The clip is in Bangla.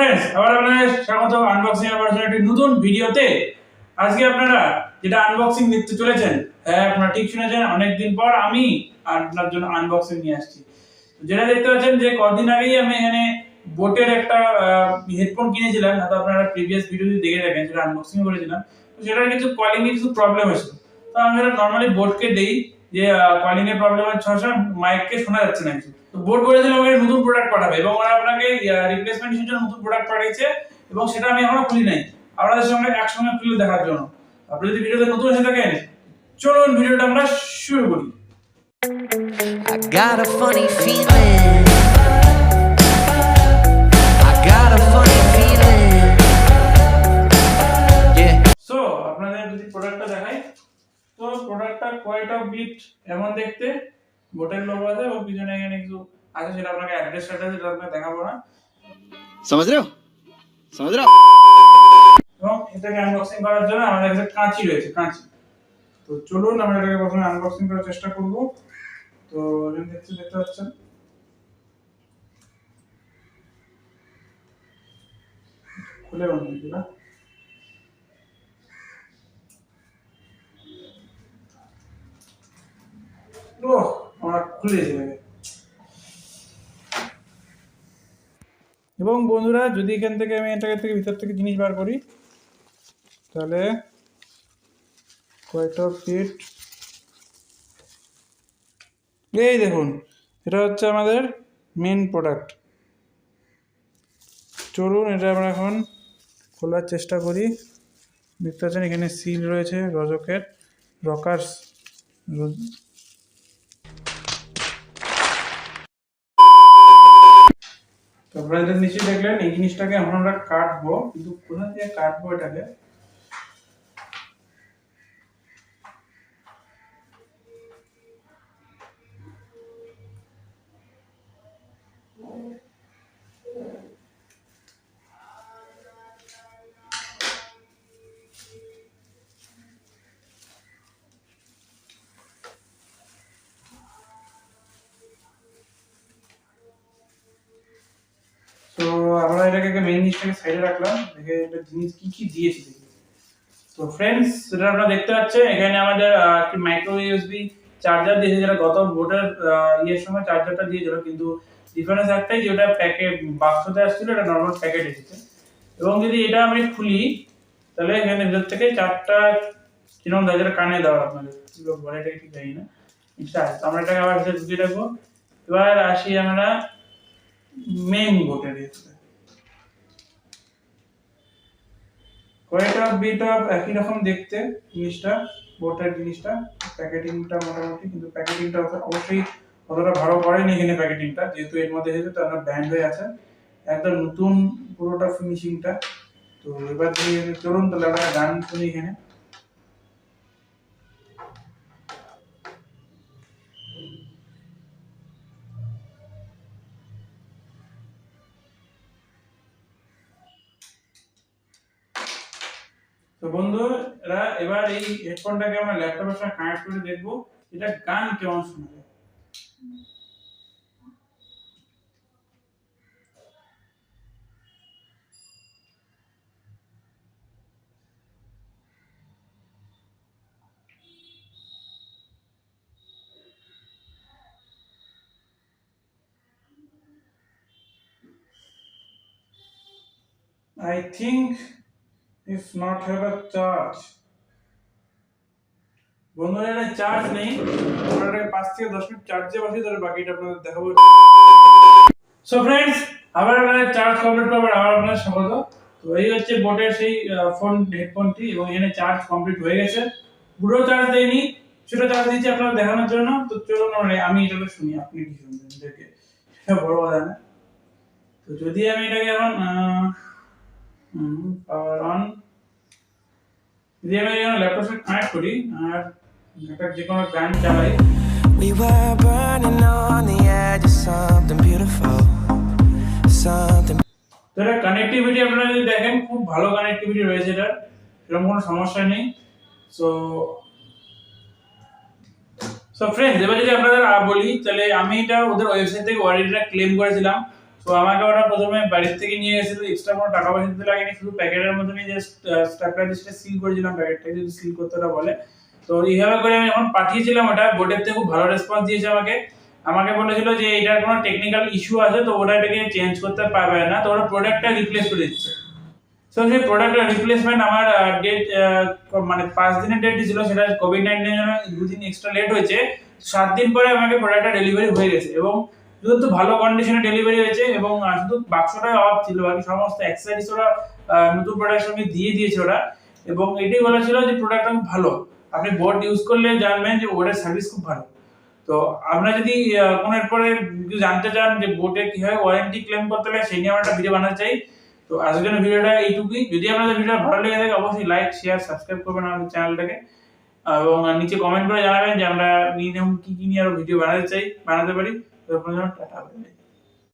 ফ্রেন্ডস, আবার আপনাদের স্বাগত আনবক্সিং এর একটি নতুন ভিডিওতে। আজকে আপনারা যেটা আনবক্সিং দেখতে চলেছেন, হ্যাঁ আপনারা ঠিক শুনেছেন, অনেকদিন পর আমি আপনার জন্য আনবক্সিং নিয়ে আসছি। যেটা দেখতে পাচ্ছেন যে কদিন আগেই আমি এখানে বোটের একটা হেডফোন কিনেছিলাম, হয়তো আপনারা প্রিভিয়াস ভিডিওতে দেখে থাকেন, যেটা আনবক্সিং করেছিলাম। তো সেটার কিছু কলিং এর কিছু প্রবলেম হয়েছিল। তো আমি এটা নরমালি বোটকে দেই যে কলিং এর প্রবলেম হচ্ছে, মাইককে শোনা যাচ্ছে না কিছু। তো বোট বলেছিল আমাকে নতুন প্রোডাক্ট পাঠাবে এবং ওরা আপনাকে রিপ্লেসমেন্ট হিসেবে নতুন প্রোডাক্ট পাঠিয়েছে এবং সেটা আমি এখনো খুলি নাই, আপনাদের সঙ্গে একসঙ্গে খুলে দেখার জন্য। আপনি যদি ভিডিওতে নতুন এসে থাকেন, চলুন ভিডিওটা আমরা শুরু করি। I got a funny feeling. I got a funny feeling. Yeah. So আপনাদের যদি প্রোডাক্টটা দেখাই, তো প্রোডাক্টটা কোয়াইট অফ বিট এমন দেখতে, বোটের লোগো আছে এবং পিছনে এখানে কিছু আছে, সেটা আপনাকে অ্যাড্রেসটা আছে, যেটা আপনাকে দেখাবো না। समझ रहे हो समझ रहे हो। এবং এটাকে আনবক্সিং করার জন্য আমাদের কাছে কাঁচি রয়েছে, কাঁচি। তো চলুন আমরা এটাকে প্রথমে আনবক্সিং করার চেষ্টা করব। তো এখানে দেখতে পাচ্ছেন খুলে বন্ধুরা, ও আমরা খুলে যাবে। এবং বন্ধুরা, যদি এখান থেকে আমি এটাকে থেকে ভিতর থেকে জিনিস বার করি, তাহলে কোয়াইট অফ বিট, এই দেখুন, এটা হচ্ছে আমাদের মেন প্রোডাক্ট। চলুন এটা আমরা এখন খোলার চেষ্টা করি। দেখতে পাচ্ছেন এখানে সিল রয়েছে রজকের, রকার্স। তো আপনারা এটা নিশ্চয়ই দেখলেন, এই জিনিসটাকে এখন আমরা কাটবো, কিন্তু কোথা দিয়ে কাটবো এটাকে তো আমরা এটাকে মেইন জিনিসটাকে সাইডে রাখলাম, দেখে এটা জিনিস কি কি দিয়েছি দেখি। তো ফ্রেন্ডস, যেটা আপনারা দেখতে পাচ্ছেন এখানে আমাদের একটি মাইক্রো ইউএসবি চার্জার দিয়েছে, যেটা গত বোটের ইয়ের সময় চার্জারটা দিয়েছিল, কিন্তু ডিফারেন্স একটাই যে ওটা প্যাকেট বাক্সতে আসছিল, এটা নর্মাল প্যাকেট এসেছে। এবং যদি এটা আমি খুলি, তাহলে এখানে ভিতর থেকে চারটা কিরকম দেয়, যেটা কানে দেওয়ার, আপনাদের কি বলে এটাকে ঠিক জানি না, এটা আছে। তো আমরা এটাকে আবার ভিতরে ঢুকিয়ে রাখবো। এবার আসি আমরা মেইন বোটের ইয়েতে। কয়েকটা বিট অফ একই রকম দেখতে জিনিসটা, বোটের জিনিসটা, প্যাকেটিংটা মোটামুটি, কিন্তু প্যাকেটিংটা অবশ্যই অতটা ভালো করেনি এখানে প্যাকেটিংটা, যেহেতু এর মধ্যে এসেছে তো আমরা ব্যান্ড হয়ে আছে, একদম নতুন পুরোটা ফিনিশিংটা। তো এবার দিয়ে চলুন তাহলে আমরা গান শুনি এখানে। তো বন্ধুরা, এবার এই হেডফোনটাকে আমরা ল্যাপটপের সাথে কানেক্ট করে দেখবো এটা গান কেমন শোনা যায়। I think if not have a charge, বন্ধুরা এটা চার্জ নেই, আমরা এটাকে 5 থেকে 10 মিনিট চার্জে বসিয়ে তাহলে বাকিটা আপনাদের দেখাবো। সো ফ্রেন্ডস, আবার আপনাদের চার্জ কমপ্লিট করবার আবার আপনাদের স্বাগত। তো এই হচ্ছে বোটের সেই ফোন হেডফোনটি, এবং এখানে চার্জ কমপ্লিট হয়ে গেছে, পুরো চার্জ দেয়নি, সেটা চার্জ দিচ্ছি আপনাদের দেখানোর জন্য। তো চলুন আমি এটাকে শুনি, আপনি কি শুনবেন দেখে, সেটা বড় কথা না। তো যদি আমি এটাকে এখন পাওয়ার অন, যদি আমি ল্যাপটপের সাথে কানেক্ট করি আর একটা যে কোনো গান চালাই, We were burning on the edge of something beautiful. Something. তো এটা কানেক্টিভিটি আপনারা যদি দেখেন, খুব ভালো কানেক্টিভিটি রয়েছে, এটা এরকম কোনো সমস্যা নেই। সো ফ্রেন্ডস, এবার যদি আপনাদের বলি, তাহলে আমি এটা ওদের ওয়েবসাইট থেকে ওয়ারেন্টিটা ক্লেম করেছিলাম তো আমাকে ওরা প্রথমে বাড়ি থেকে নিয়ে এসেছিল, এক্সট্রা কোনো টাকা পয়সা দিতে লাগেনি, শুধু প্যাকেটের মতনই জাস্ট স্ট্যাপলার দিয়ে সিল করেছিলাম প্যাকেটটাকে, যদি সিল করতে ওরা বলে। তো এইভাবে করে আমি যখন পাঠিয়েছিলাম ওটা, বোটের থেকে খুব ভালো রেসপন্স দিয়েছে আমাকে। আমাকে বলেছিল যে এটার কোনো টেকনিক্যাল ইস্যু আছে, তো ওরা এটাকে চেঞ্জ করতে পারবে না, তো ওরা প্রোডাক্টটা রিপ্লেস করে দিচ্ছে। তো সেই প্রোডাক্টের রিপ্লেসমেন্ট আমার ডেট মানে 5 দিনের ডেট ছিল, সেটা কোভিড-19 এর জন্য 2 দিন এক্সট্রা লেট হয়েছে। 7 দিন পরে আমাকে প্রোডাক্টটা ডেলিভারি হয়ে গেছে এবং শুধু ভালো কন্ডিশনে ডেলিভারি হয়েছে এবং শুধু বাক্সটাই অফ ছিল, বাকি সমস্ত অ্যাক্সেসরিজ ওরা নতুন প্রোডাক্টের সঙ্গে দিয়ে দিয়েছে ওরা। এবং এটাই বলেছিল যে প্রোডাক্টটা খুব ভালো, আপনি বোট ইউজ করলে জানবেন যে বোটের সার্ভিস খুব ভালো। তো আপনারা যদি কোনো এরপরে জানতে চান যে বোটে কিভাবে ওয়ারেন্টি ক্লেম করতে হবে, সেই নিয়ে আমরা একটা ভিডিও বানাতে চাই। তো আজকের জন্য ভিডিওটা এইটুকুই। যদি আপনাদের ভিডিওটা ভালো লেগে থাকে অবশ্যই লাইক, শেয়ার, সাবস্ক্রাইব করবেন আমাদের চ্যানেলটাকে, এবং নিচে কমেন্ট করে জানাবেন যে আমরা কি নিয়ে আরো ভিডিও বানাতে পারি। তো আপনাদের টাটা।